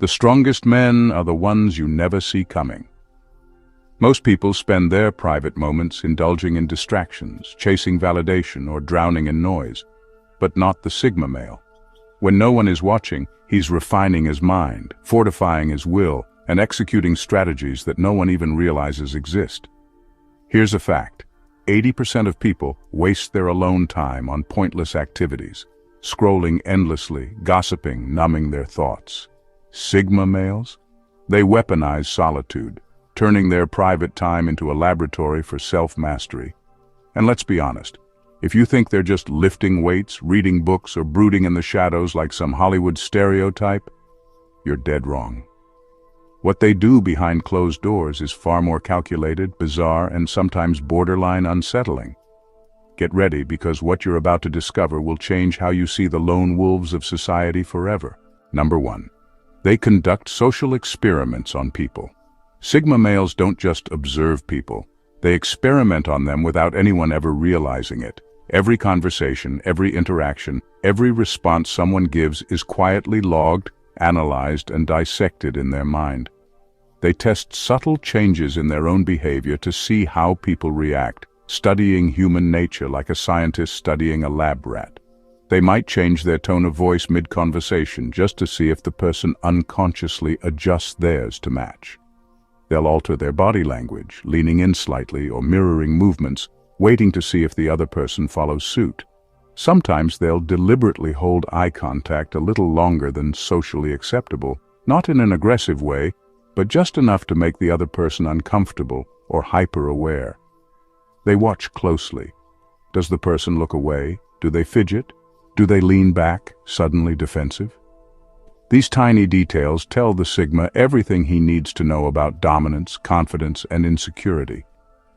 The strongest men are the ones you never see coming. Most people spend their private moments indulging in distractions, chasing validation, or drowning in noise, but not the Sigma male. When no one is watching, he's refining his mind, fortifying his will, and executing strategies that no one even realizes exist. Here's a fact: 80% of people waste their alone time on pointless activities, scrolling endlessly, gossiping, numbing their thoughts. Sigma males? They weaponize solitude, turning their private time into a laboratory for self-mastery. And let's be honest, if you think they're just lifting weights, reading books, or brooding in the shadows like some Hollywood stereotype, you're dead wrong. What they do behind closed doors is far more calculated, bizarre, and sometimes borderline unsettling. Get ready, because what you're about to discover will change how you see the lone wolves of society forever. Number 1. They conduct social experiments on people. Sigma males don't just observe people. They experiment on them without anyone ever realizing it. Every conversation, every interaction, every response someone gives is quietly logged, analyzed, and dissected in their mind. They test subtle changes in their own behavior to see how people react, studying human nature like a scientist studying a lab rat. They might change their tone of voice mid-conversation just to see if the person unconsciously adjusts theirs to match. They'll alter their body language, leaning in slightly or mirroring movements, waiting to see if the other person follows suit. Sometimes they'll deliberately hold eye contact a little longer than socially acceptable, not in an aggressive way, but just enough to make the other person uncomfortable or hyper-aware. They watch closely. Does the person look away? Do they fidget? Do they lean back, suddenly defensive? These tiny details tell the Sigma everything he needs to know about dominance, confidence, and insecurity.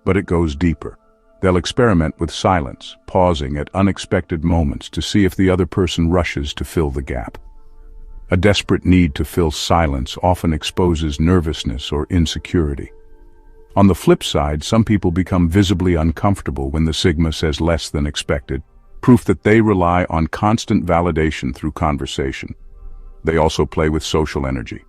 But it goes deeper. They'll experiment with silence, pausing at unexpected moments to see if the other person rushes to fill the gap. A desperate need to fill silence often exposes nervousness or insecurity. On the flip side, some people become visibly uncomfortable when the Sigma says less than expected, proof that they rely on constant validation through conversation. They also play with social energy.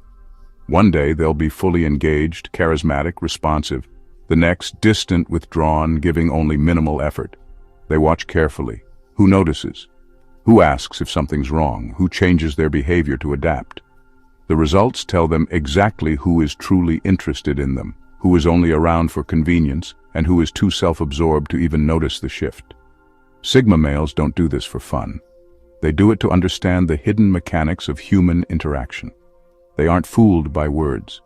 One day they'll be fully engaged, charismatic, responsive. The next, distant, withdrawn, giving only minimal effort. They watch carefully. Who notices? Who asks if something's wrong? Who changes their behavior to adapt? The results tell them exactly who is truly interested in them, who is only around for convenience, and who is too self-absorbed to even notice the shift. Sigma males don't do this for fun. They do it to understand the hidden mechanics of human interaction. They aren't fooled by words.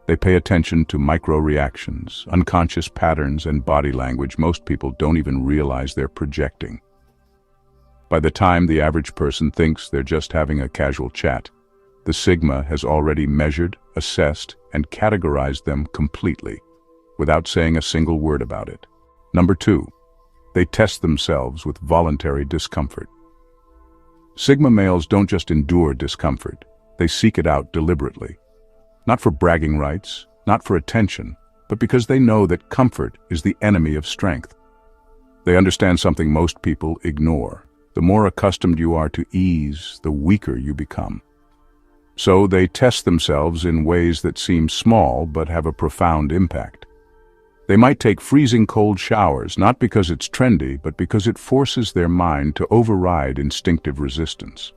They pay attention to micro-reactions, unconscious patterns, and body language most people don't even realize they're projecting. By the time the average person thinks they're just having a casual chat, the Sigma has already measured, assessed, and categorized them completely, without saying a single word about it. Number 2. They test themselves with voluntary discomfort. Sigma males don't just endure discomfort, they seek it out deliberately. Not for bragging rights, not for attention, but because they know that comfort is the enemy of strength. They understand something most people ignore. The more accustomed you are to ease, the weaker you become. So they test themselves in ways that seem small but have a profound impact. They might take freezing cold showers, not because it's trendy, but because it forces their mind to override instinctive resistance.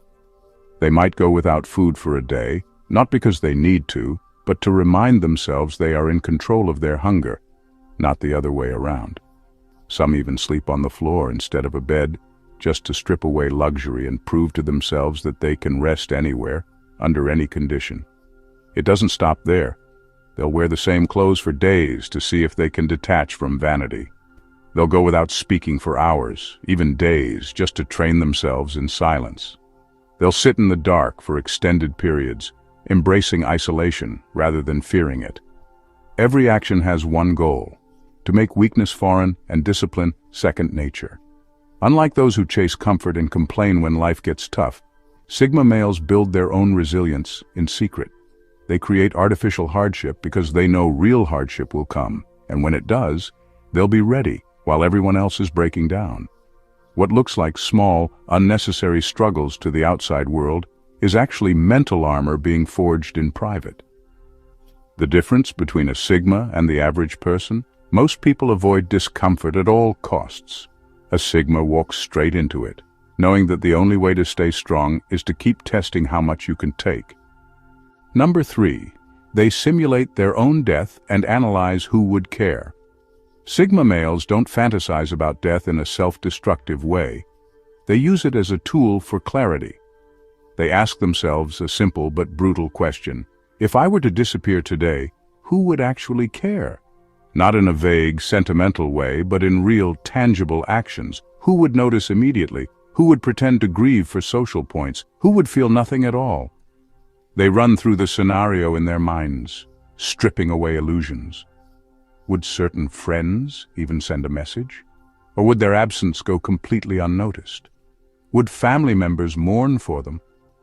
They might go without food for a day, not because they need to, but to remind themselves they are in control of their hunger, not the other way around. Some even sleep on the floor instead of a bed, just to strip away luxury and prove to themselves that they can rest anywhere, under any condition. It doesn't stop there. They'll wear the same clothes for days to see if they can detach from vanity. They'll go without speaking for hours, even days, just to train themselves in silence. They'll sit in the dark for extended periods, embracing isolation rather than fearing it. Every action has one goal: to make weakness foreign and discipline second nature. Unlike those who chase comfort and complain when life gets tough, Sigma males build their own resilience in secret. They create artificial hardship because they know real hardship will come, and when it does, they'll be ready while everyone else is breaking down. What looks like small, unnecessary struggles to the outside world is actually mental armor being forged in private. The difference between a Sigma and the average person? Most people avoid discomfort at all costs. A Sigma walks straight into it, knowing that the only way to stay strong is to keep testing how much you can take. Number 3, they simulate their own death and analyze who would care. Sigma males don't fantasize about death in a self-destructive way. They use it as a tool for clarity. They ask themselves a simple but brutal question: if I were to disappear today, who would actually care? Not in a vague, sentimental way, but in real, tangible actions. Who would notice immediately? Who would pretend to grieve for social points? Who would feel nothing at all? They run through the scenario in their minds, stripping away illusions. Would certain friends even send a message? Or would their absence go completely unnoticed? Would family members mourn for them?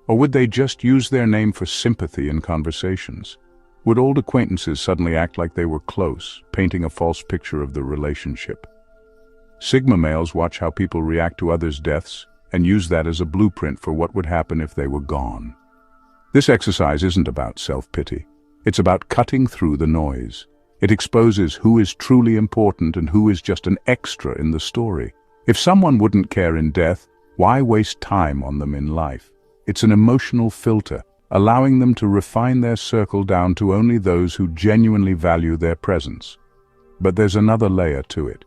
Or would they just use their name for sympathy in conversations? Would old acquaintances suddenly act like they were close, painting a false picture of the relationship? Sigma males watch how people react to others' deaths and use that as a blueprint for what would happen if they were gone. This exercise isn't about self-pity. It's about cutting through the noise. It exposes who is truly important and who is just an extra in the story. If someone wouldn't care in death, why waste time on them in life? It's an emotional filter, allowing them to refine their circle down to only those who genuinely value their presence. But there's another layer to it.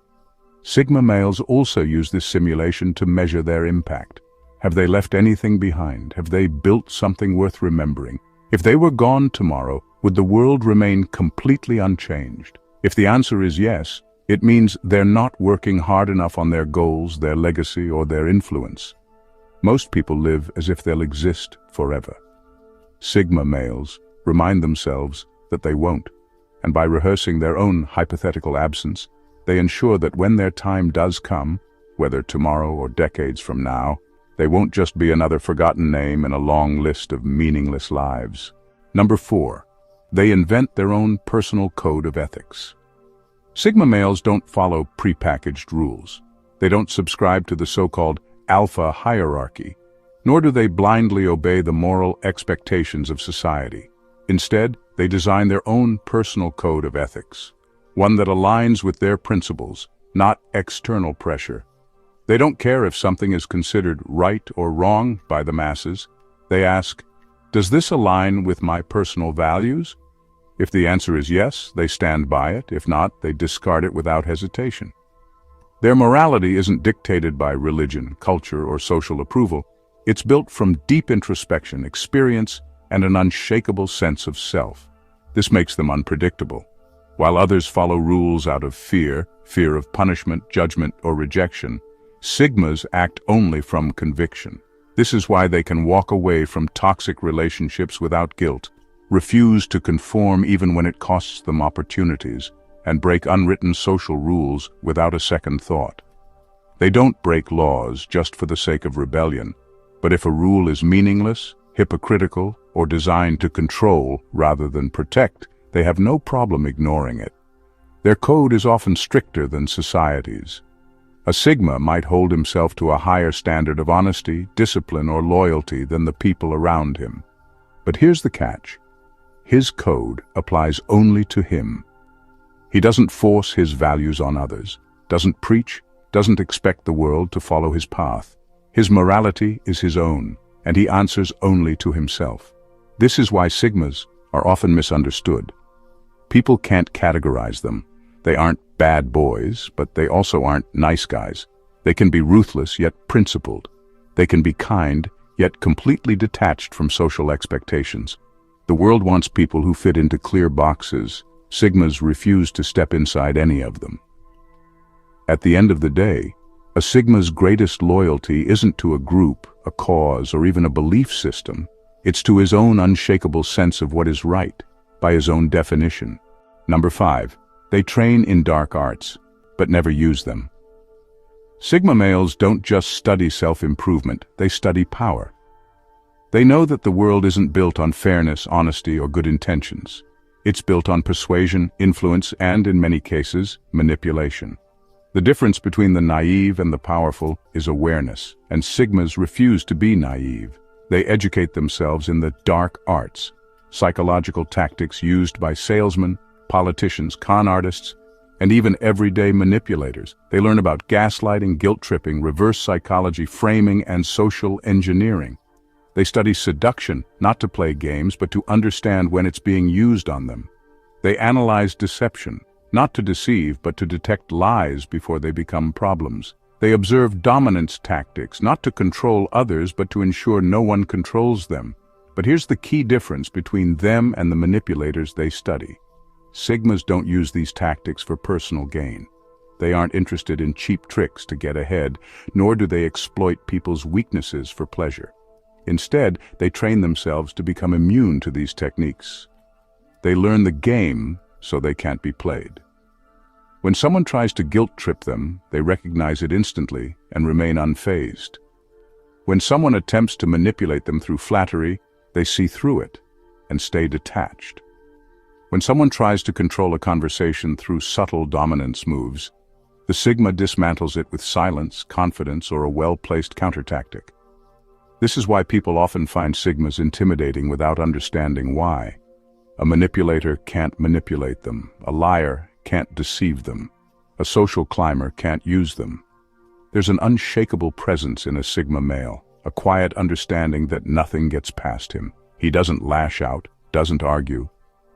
Sigma males also use this simulation to measure their impact. Have they left anything behind? Have they built something worth remembering? If they were gone tomorrow, would the world remain completely unchanged? If the answer is yes, it means they're not working hard enough on their goals, their legacy, or their influence. Most people live as if they'll exist forever. Sigma males remind themselves that they won't, and by rehearsing their own hypothetical absence, they ensure that when their time does come, whether tomorrow or decades from now, they won't just be another forgotten name in a long list of meaningless lives. Number 4, they invent their own personal code of ethics. Sigma males don't follow prepackaged rules. They don't subscribe to the so-called alpha hierarchy, nor do they blindly obey the moral expectations of society. Instead, they design their own personal code of ethics, one that aligns with their principles, not external pressure. They don't care if something is considered right or wrong by the masses. They ask, does this align with my personal values? If the answer is yes, they stand by it. If not, they discard it without hesitation. Their morality isn't dictated by religion, culture, or social approval. It's built from deep introspection, experience, and an unshakable sense of self. This makes them unpredictable. While others follow rules out of fear of punishment, judgment, or rejection, Sigmas act only from conviction. This is why they can walk away from toxic relationships without guilt, refuse to conform even when it costs them opportunities, and break unwritten social rules without a second thought. They don't break laws just for the sake of rebellion, but if a rule is meaningless, hypocritical, or designed to control rather than protect, they have no problem ignoring it. Their code is often stricter than society's. A Sigma might hold himself to a higher standard of honesty, discipline, or loyalty than the people around him. But here's the catch. His code applies only to him. He doesn't force his values on others, doesn't preach, doesn't expect the world to follow his path. His morality is his own, and he answers only to himself. This is why Sigmas are often misunderstood. People can't categorize them. They aren't bad boys, but they also aren't nice guys. They can be ruthless yet principled. They can be kind yet completely detached from social expectations. The world wants people who fit into clear boxes. Sigmas refuse to step inside any of them. At the end of the day, a Sigma's greatest loyalty isn't to a group, a cause, or even a belief system. It's to his own unshakable sense of what is right, by his own definition. Number 5. They train in dark arts, but never use them. Sigma males don't just study self-improvement, they study power. They know that the world isn't built on fairness, honesty, or good intentions. It's built on persuasion, influence, and, in many cases, manipulation. The difference between the naive and the powerful is awareness, and Sigmas refuse to be naive. They educate themselves in the dark arts, psychological tactics used by salesmen, politicians, con artists, and even everyday manipulators. They learn about gaslighting, guilt-tripping, reverse psychology, framing, and social engineering. They study seduction, not to play games, but to understand when it's being used on them. They analyze deception, not to deceive, but to detect lies before they become problems. They observe dominance tactics, not to control others, but to ensure no one controls them. But here's the key difference between them and the manipulators they study. Sigmas don't use these tactics for personal gain. They aren't interested in cheap tricks to get ahead, nor do they exploit people's weaknesses for pleasure. Instead, they train themselves to become immune to these techniques. They learn the game so they can't be played. When someone tries to guilt-trip them, they recognize it instantly and remain unfazed. When someone attempts to manipulate them through flattery, they see through it and stay detached. When someone tries to control a conversation through subtle dominance moves, the Sigma dismantles it with silence, confidence, or a well-placed counter-tactic. This is why people often find Sigmas intimidating without understanding why. A manipulator can't manipulate them. A liar can't deceive them. A social climber can't use them. There's an unshakable presence in a Sigma male, a quiet understanding that nothing gets past him. He doesn't lash out, doesn't argue.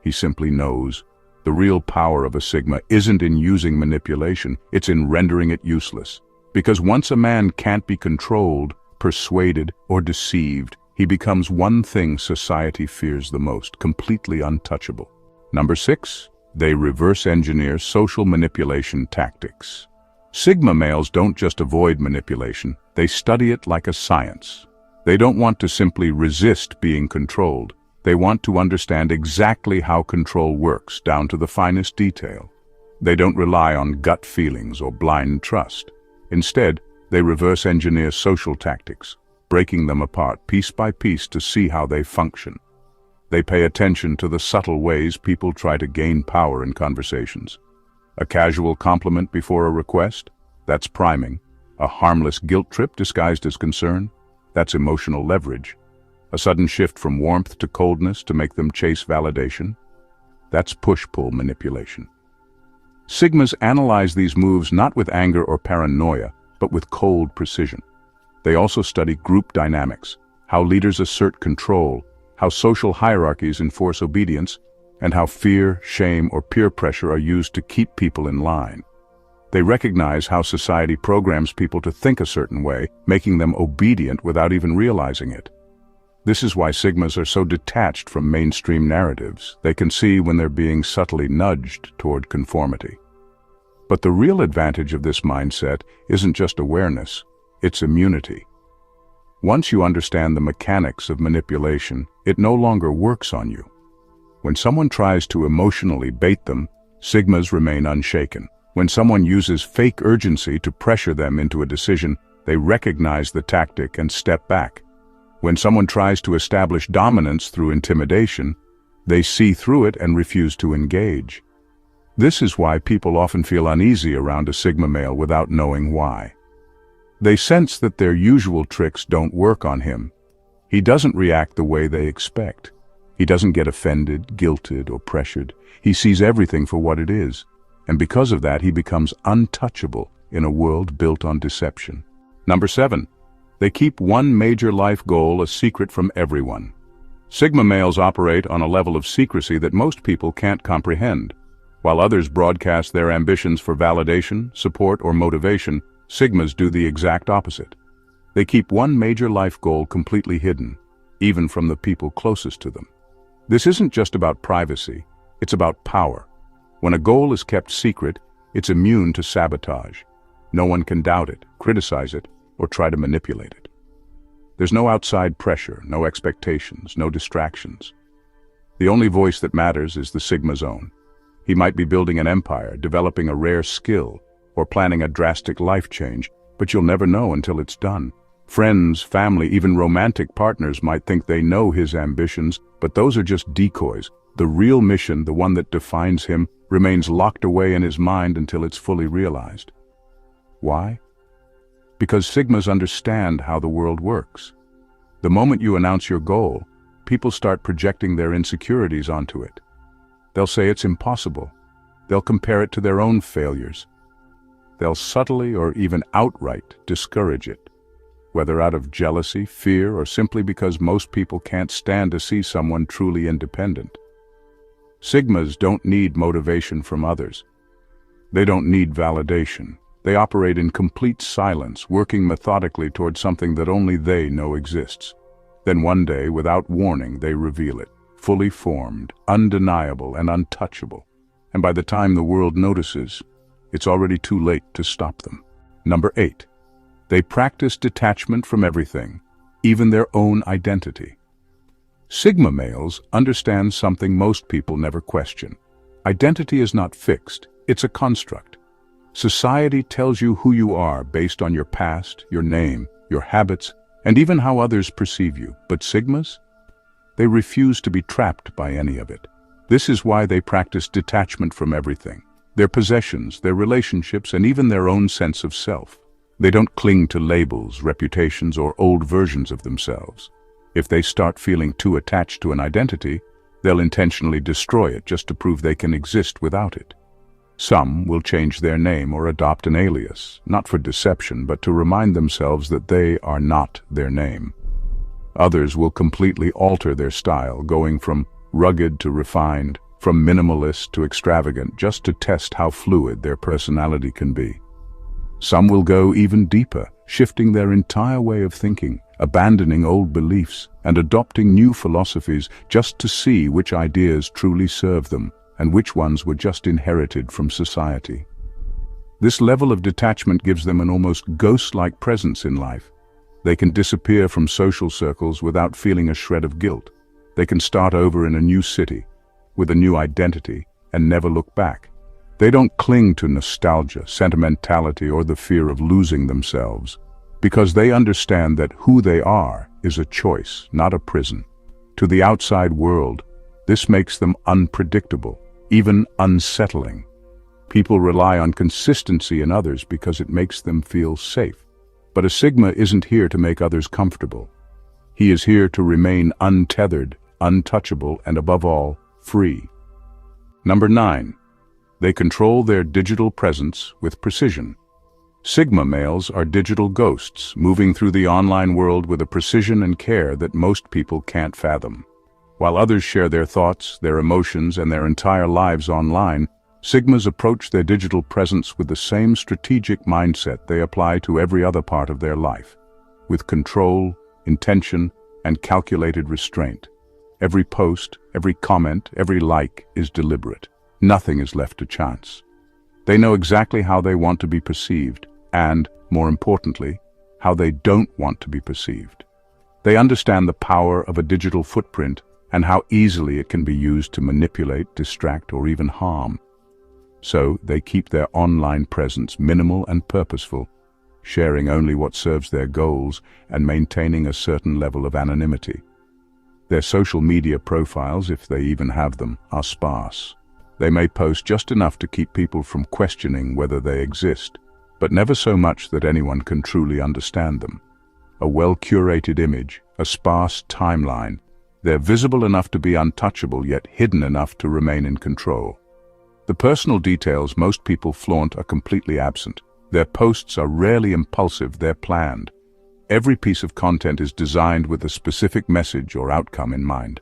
He simply knows. The real power of a Sigma isn't in using manipulation, it's in rendering it useless. Because once a man can't be controlled, persuaded, or deceived, he becomes one thing society fears the most, completely untouchable. Number 6, they reverse engineer social manipulation tactics. Sigma males don't just avoid manipulation, they study it like a science. They don't want to simply resist being controlled. They want to understand exactly how control works, down to the finest detail. They don't rely on gut feelings or blind trust. Instead, they reverse engineer social tactics, breaking them apart piece by piece to see how they function. They pay attention to the subtle ways people try to gain power in conversations. A casual compliment before a request? That's priming. A harmless guilt trip disguised as concern? That's emotional leverage. A sudden shift from warmth to coldness to make them chase validation? That's push-pull manipulation. Sigmas analyze these moves not with anger or paranoia, but with cold precision. They also study group dynamics, how leaders assert control, how social hierarchies enforce obedience, and how fear, shame, or peer pressure are used to keep people in line. They recognize how society programs people to think a certain way, making them obedient without even realizing it. This is why Sigmas are so detached from mainstream narratives. They can see when they're being subtly nudged toward conformity. But the real advantage of this mindset isn't just awareness, it's immunity. Once you understand the mechanics of manipulation, it no longer works on you. When someone tries to emotionally bait them, Sigmas remain unshaken. When someone uses fake urgency to pressure them into a decision, they recognize the tactic and step back. When someone tries to establish dominance through intimidation, they see through it and refuse to engage. This is why people often feel uneasy around a Sigma male without knowing why. They sense that their usual tricks don't work on him. He doesn't react the way they expect. He doesn't get offended, guilted, or pressured. He sees everything for what it is. And because of that, he becomes untouchable in a world built on deception. Number 7. They keep one major life goal a secret from everyone. Sigma males operate on a level of secrecy that most people can't comprehend. While others broadcast their ambitions for validation, support, or motivation, Sigmas do the exact opposite. They keep one major life goal completely hidden, even from the people closest to them. This isn't just about privacy, it's about power. When a goal is kept secret, it's immune to sabotage. No one can doubt it, criticize it, or try to manipulate it. There's no outside pressure, no expectations, no distractions. The only voice that matters is the Sigma's own. He might be building an empire, developing a rare skill, or planning a drastic life change, but you'll never know until it's done. Friends, family, even romantic partners might think they know his ambitions, but those are just decoys. The real mission, the one that defines him, remains locked away in his mind until it's fully realized. Why? Because Sigmas understand how the world works. The moment you announce your goal, people start projecting their insecurities onto it. They'll say it's impossible. They'll compare it to their own failures. They'll subtly or even outright discourage it, whether out of jealousy, fear, or simply because most people can't stand to see someone truly independent. Sigmas don't need motivation from others. They don't need validation. They operate in complete silence, working methodically toward something that only they know exists. Then one day, without warning, they reveal it, fully formed, undeniable, and untouchable. And by the time the world notices, it's already too late to stop them. Number 8. They practice detachment from everything, even their own identity. Sigma males understand something most people never question. Identity is not fixed, it's a construct. Society tells you who you are based on your past, your name, your habits, and even how others perceive you. But Sigmas? They refuse to be trapped by any of it. This is why they practice detachment from everything. Their possessions, their relationships, and even their own sense of self. They don't cling to labels, reputations, or old versions of themselves. If they start feeling too attached to an identity, they'll intentionally destroy it just to prove they can exist without it. Some will change their name or adopt an alias, not for deception, but to remind themselves that they are not their name. Others will completely alter their style, going from rugged to refined, from minimalist to extravagant, just to test how fluid their personality can be. Some will go even deeper, shifting their entire way of thinking, abandoning old beliefs, and adopting new philosophies just to see which ideas truly serve them, and which ones were just inherited from society. This level of detachment gives them an almost ghost-like presence in life. They can disappear from social circles without feeling a shred of guilt. They can start over in a new city, with a new identity, and never look back. They don't cling to nostalgia, sentimentality, or the fear of losing themselves, because they understand that who they are is a choice, not a prison. To the outside world, this makes them unpredictable, even unsettling. People rely on consistency in others because it makes them feel safe. But a Sigma isn't here to make others comfortable. He is here to remain untethered, untouchable, and above all, free. Number 9. They control their digital presence with precision. Sigma males are digital ghosts, moving through the online world with a precision and care that most people can't fathom. While others share their thoughts, their emotions, and their entire lives online, Sigmas approach their digital presence with the same strategic mindset they apply to every other part of their life, with control, intention, and calculated restraint. Every post, every comment, every like is deliberate. Nothing is left to chance. They know exactly how they want to be perceived, and, more importantly, how they don't want to be perceived. They understand the power of a digital footprint and how easily it can be used to manipulate, distract, or even harm. So they keep their online presence minimal and purposeful, sharing only what serves their goals and maintaining a certain level of anonymity. Their social media profiles, if they even have them, are sparse. They may post just enough to keep people from questioning whether they exist, but never so much that anyone can truly understand them. A well-curated image, a sparse timeline. They're visible enough to be untouchable, yet hidden enough to remain in control. The personal details most people flaunt are completely absent. Their posts are rarely impulsive, they're planned. Every piece of content is designed with a specific message or outcome in mind.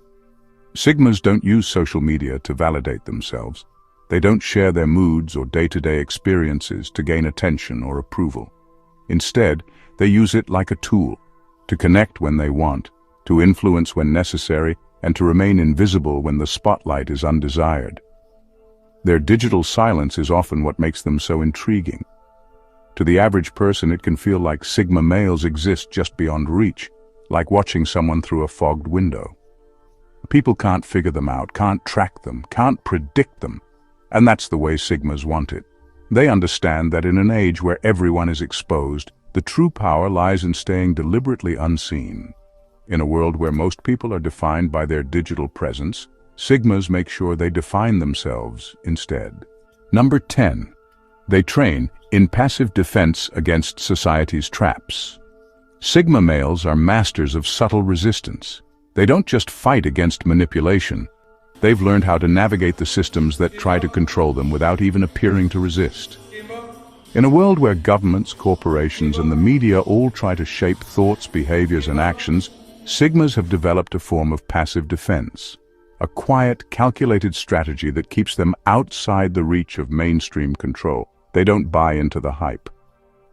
Sigmas don't use social media to validate themselves. They don't share their moods or day-to-day experiences to gain attention or approval. Instead, they use it like a tool, to connect when they want, to influence when necessary, and to remain invisible when the spotlight is undesired. Their digital silence is often what makes them so intriguing. To the average person, it can feel like Sigma males exist just beyond reach, like watching someone through a fogged window. People can't figure them out, can't track them, can't predict them, and that's the way Sigmas want it. They understand that in an age where everyone is exposed, the true power lies in staying deliberately unseen. In a world where most people are defined by their digital presence, Sigmas make sure they define themselves instead. Number 10. They train in passive defense against society's traps. Sigma males are masters of subtle resistance. They don't just fight against manipulation. They've learned how to navigate the systems that try to control them without even appearing to resist. In a world where governments, corporations, and the media all try to shape thoughts, behaviors, and actions, Sigmas have developed a form of passive defense, a quiet, calculated strategy that keeps them outside the reach of mainstream control. They don't buy into the hype.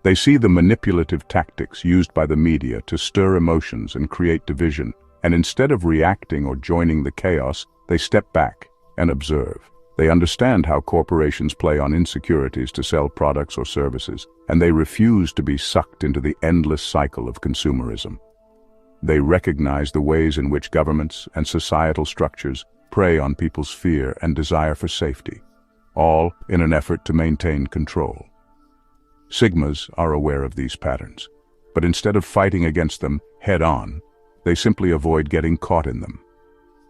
They see the manipulative tactics used by the media to stir emotions and create division, and instead of reacting or joining the chaos, they step back and observe. They understand how corporations play on insecurities to sell products or services, and they refuse to be sucked into the endless cycle of consumerism. They recognize the ways in which governments and societal structures prey on people's fear and desire for safety, all in an effort to maintain control. Sigmas are aware of these patterns, but instead of fighting against them head-on, they simply avoid getting caught in them.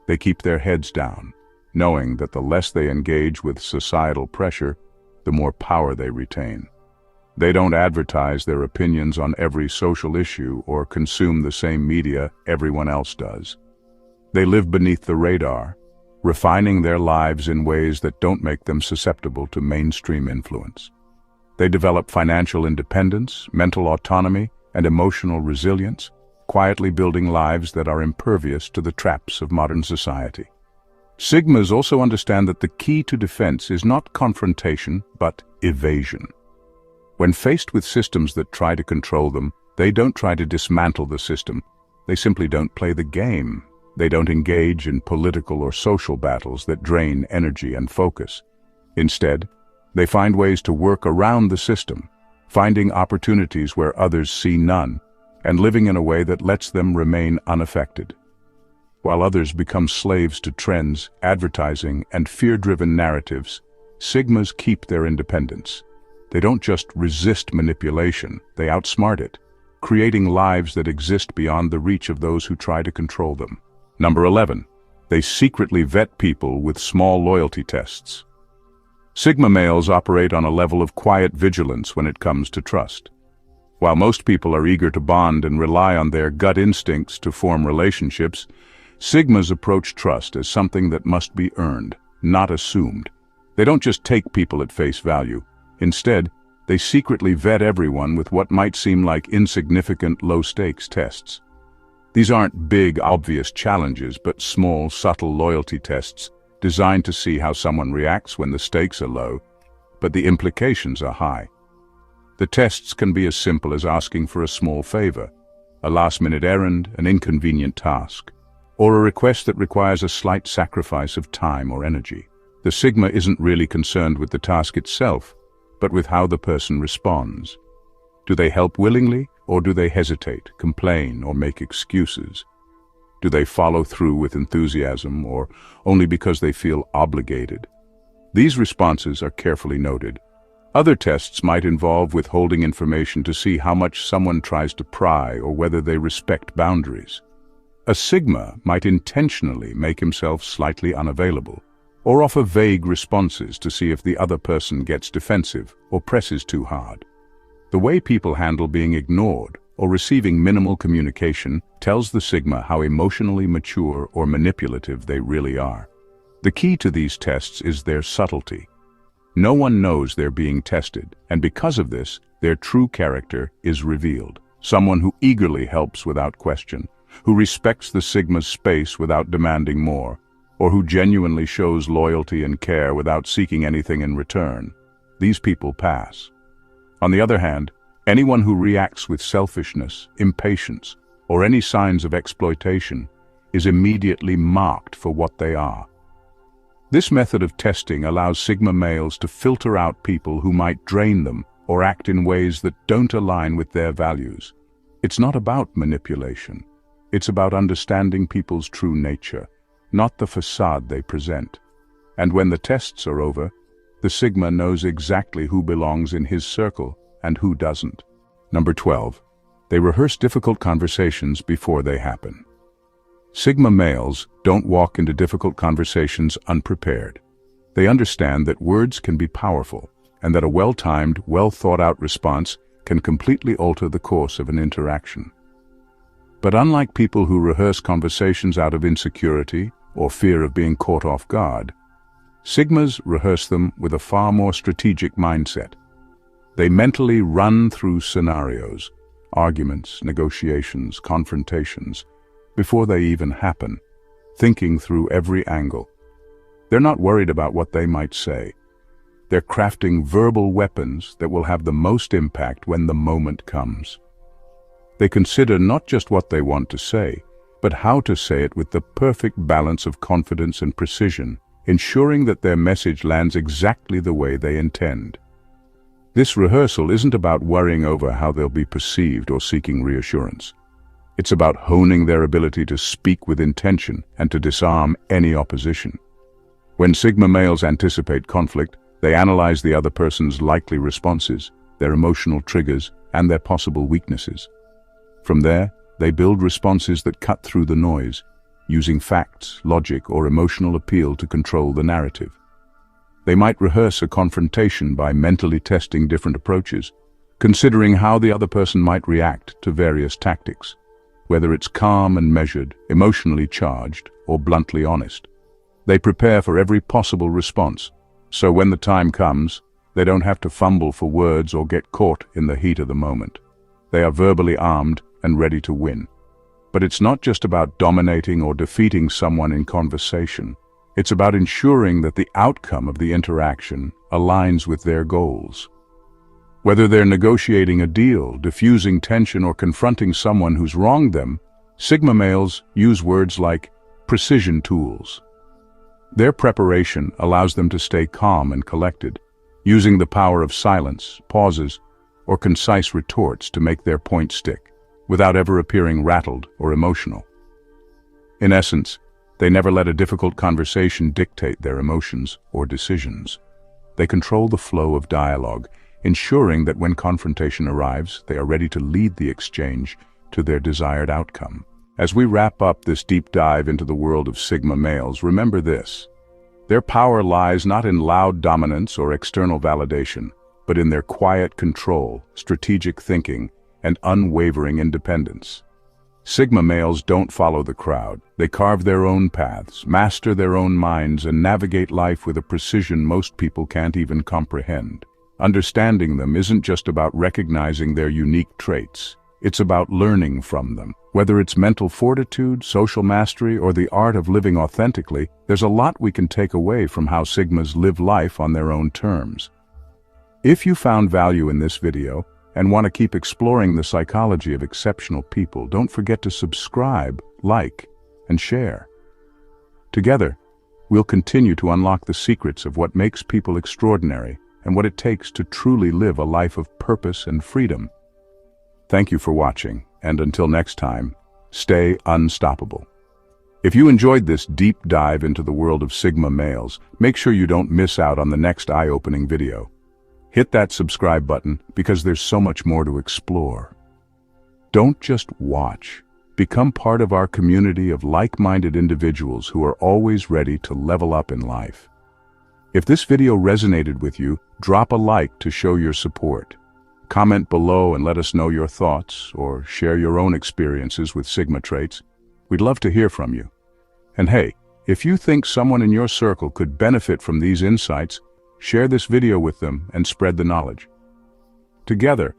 They keep their heads down, knowing that the less they engage with societal pressure, the more power they retain. They don't advertise their opinions on every social issue or consume the same media everyone else does. They live beneath the radar, refining their lives in ways that don't make them susceptible to mainstream influence. They develop financial independence, mental autonomy, and emotional resilience, quietly building lives that are impervious to the traps of modern society. Sigmas also understand that the key to defense is not confrontation, but evasion. When faced with systems that try to control them, they don't try to dismantle the system. They simply don't play the game. They don't engage in political or social battles that drain energy and focus. Instead, they find ways to work around the system, finding opportunities where others see none, and living in a way that lets them remain unaffected. While others become slaves to trends, advertising, and fear-driven narratives, Sigmas keep their independence. They don't just resist manipulation, they outsmart it, creating lives that exist beyond the reach of those who try to control them. Number 11. They secretly vet people with small loyalty tests. Sigma males operate on a level of quiet vigilance when it comes to trust. While most people are eager to bond and rely on their gut instincts to form relationships, Sigmas approach trust as something that must be earned, not assumed. They don't just take people at face value. Instead, they secretly vet everyone with what might seem like insignificant, low-stakes tests. These aren't big, obvious challenges, but small, subtle loyalty tests designed to see how someone reacts when the stakes are low, but the implications are high. The tests can be as simple as asking for a small favor, a last-minute errand, an inconvenient task, or a request that requires a slight sacrifice of time or energy. The Sigma isn't really concerned with the task itself, but with how the person responds. Do they help willingly, or do they hesitate, complain, or make excuses? Do they follow through with enthusiasm, or only because they feel obligated? These responses are carefully noted. Other tests might involve withholding information to see how much someone tries to pry or whether they respect boundaries. A Sigma might intentionally make himself slightly unavailable, or offer vague responses to see if the other person gets defensive or presses too hard. The way people handle being ignored or receiving minimal communication tells the Sigma how emotionally mature or manipulative they really are. The key to these tests is their subtlety. No one knows they're being tested, and because of this, their true character is revealed. Someone who eagerly helps without question, who respects the Sigma's space without demanding more, or who genuinely shows loyalty and care without seeking anything in return. These people pass. On the other hand, anyone who reacts with selfishness, impatience, or any signs of exploitation is immediately marked for what they are. This method of testing allows Sigma males to filter out people who might drain them or act in ways that don't align with their values. It's not about manipulation. It's about understanding people's true nature, not the facade they present. And when the tests are over, the Sigma knows exactly who belongs in his circle and who doesn't. Number 12. They rehearse difficult conversations before they happen. Sigma males don't walk into difficult conversations unprepared. They understand that words can be powerful, and that a well-timed, well-thought-out response can completely alter the course of an interaction. But unlike people who rehearse conversations out of insecurity or fear of being caught off guard, Sigmas rehearse them with a far more strategic mindset. They mentally run through scenarios, arguments, negotiations, confrontations, before they even happen, thinking through every angle. They're not worried about what they might say. They're crafting verbal weapons that will have the most impact when the moment comes. They consider not just what they want to say, but how to say it with the perfect balance of confidence and precision, ensuring that their message lands exactly the way they intend. This rehearsal isn't about worrying over how they'll be perceived or seeking reassurance. It's about honing their ability to speak with intention and to disarm any opposition. When Sigma males anticipate conflict, they analyze the other person's likely responses, their emotional triggers, and their possible weaknesses. From there, they build responses that cut through the noise, using facts, logic, or emotional appeal to control the narrative. They might rehearse a confrontation by mentally testing different approaches, considering how the other person might react to various tactics, whether it's calm and measured, emotionally charged, or bluntly honest. They prepare for every possible response, so when the time comes, they don't have to fumble for words or get caught in the heat of the moment. They are verbally armed and ready to win. But it's not just about dominating or defeating someone in conversation. It's about ensuring that the outcome of the interaction aligns with their goals. Whether they're negotiating a deal, diffusing tension, or confronting someone who's wronged them, Sigma males use words like precision tools. Their preparation allows them to stay calm and collected, using the power of silence, pauses, or concise retorts to make their point stick, without ever appearing rattled or emotional. In essence, they never let a difficult conversation dictate their emotions or decisions. They control the flow of dialogue, ensuring that when confrontation arrives, they are ready to lead the exchange to their desired outcome. As we wrap up this deep dive into the world of Sigma males, remember this: their power lies not in loud dominance or external validation, but in their quiet control, strategic thinking, and unwavering independence. Sigma males don't follow the crowd. They carve their own paths, master their own minds, and navigate life with a precision most people can't even comprehend. Understanding them isn't just about recognizing their unique traits. It's about learning from them. Whether it's mental fortitude, social mastery, or the art of living authentically, there's a lot we can take away from how Sigmas live life on their own terms. If you found value in this video and want to keep exploring the psychology of exceptional people, don't forget to subscribe, like, and share. Together, we'll continue to unlock the secrets of what makes people extraordinary and what it takes to truly live a life of purpose and freedom. Thank you for watching, and until next time, stay unstoppable. If you enjoyed this deep dive into the world of Sigma males, make sure you don't miss out on the next eye-opening video. Hit that subscribe button because there's so much more to explore. Don't just watch. Become part of our community of like-minded individuals who are always ready to level up in life. If this video resonated with you, drop a like to show your support. Comment below and let us know your thoughts, or share your own experiences with Sigma traits. We'd love to hear from you. And hey, if you think someone in your circle could benefit from these insights, share this video with them and spread the knowledge. Together,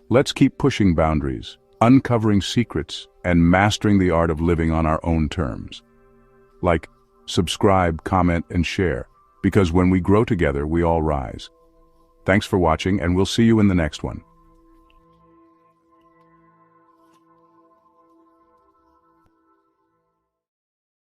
let's keep pushing boundaries, uncovering secrets, and mastering the art of living on our own terms. Like, subscribe, comment, and share, because when we grow together, we all rise. Thanks for watching, and we'll see you in the next one.